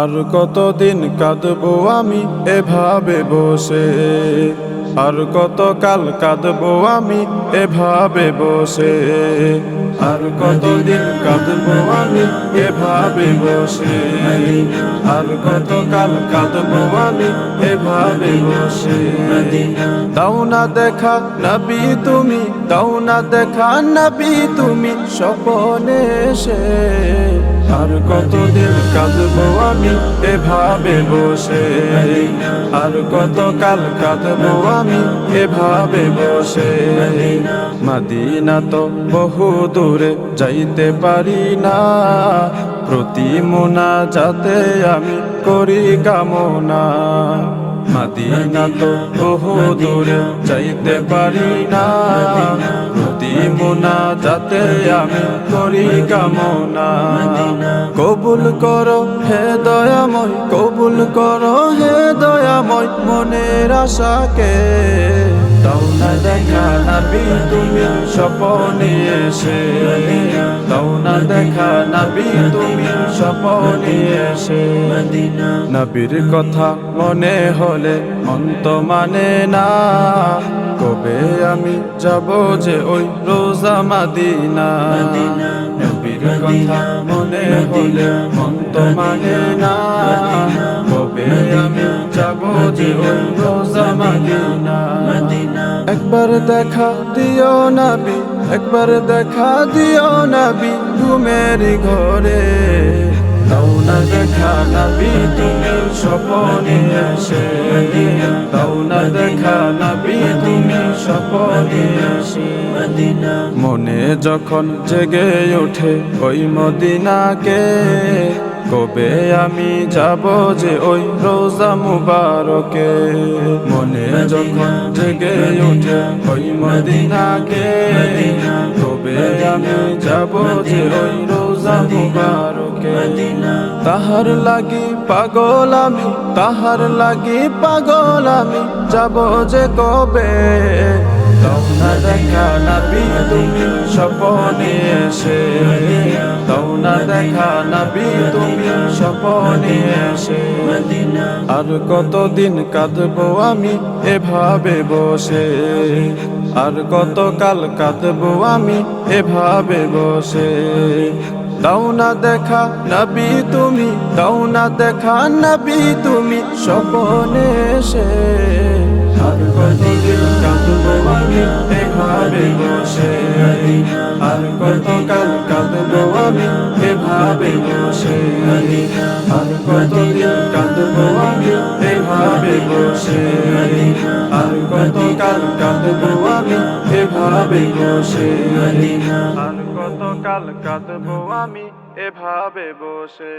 আর কতদিন কাঁদবো আমি এভাবে বসে, আর কত কাল কাঁদবো আমি এভাবে বসে, আর কতদিন কাঁদবো আমি এভাবে বসে, আর কত কাল কাঁদবো আমি এভাবে বসে। দাও না দেখা নবী তুমি, দাও না দেখা নবী তুমি স্বপনে এসে, আর কতদিন কাঁদবো আমি এভাবে বসে, আর কত কাল কাঁদবো আমি এভাবে বসে। মদিনা তো বহু দূরে যাইতে পারি না, প্রতি মুনাজাতে আমি করি কামনা। মদিনা তো বহু দূরে যাইতে পারি না, প্রতি মুনাজাতে আমি করি কামনা। কবুল করো হে দয়াময়, কবুল করো হে দয়াময় মনের আশাকে। দাও না দেখা নবী তুমি স্বপনে এসে, দাও না দেখা নবী তুমি স্বপনে এসে। নবীর কথা মনে হলে মন তো মানে না, কবে আমি যাব যে ওই রোজা মদিনা। নবীর কথা মনে হলে মন তো মানে না, কবে আমি যাব যে ওই রোজা মদিনা। একবার দেখা দিও নবী, একবার দেখা দিও নবী ঘুমের ঘরে। দাও না দেখা নবী তুমি স্বপনে এসে, দাও না দেখা নবী তুমি স্বপনে এসে। মনে যখন জেগে ওঠে ওই মদিনাকে, কবে আমি যাব যে ওই রোজা মুবারকে। মনে যখন জেগে ওঠে ওই মদিনাকে, কবে আমি যাব যে ওই রোজা মুবারকে। তাহার লাগি পাগল আমি, তাহার লাগি পাগল আমি যাব যে কবে। দাও না দেখা নবী তুমি স্বপনে এসে, দাও না দেখা নবী তুমি স্বপনে এসে। আর কতদিন কাঁদবো আমি এভাবে বসে, আর কত কাল কাঁদবো আমি এভাবে বসে। দাও না দেখা নবী তুমি, দাও না দেখা নবী তুমি স্বপনে এসে। আর কতদিন কাঁদবো আমি এভাবে বসে, আর কত কাল কাঁদবো আমি এভাবে বসে, আর কতদিন কাঁদবো আমি এভাবে বসে, আর কত কাল কাঁদবো আমি এভাবে বসে, আর কত কাল কাঁদবো আমি এভাবে বসে।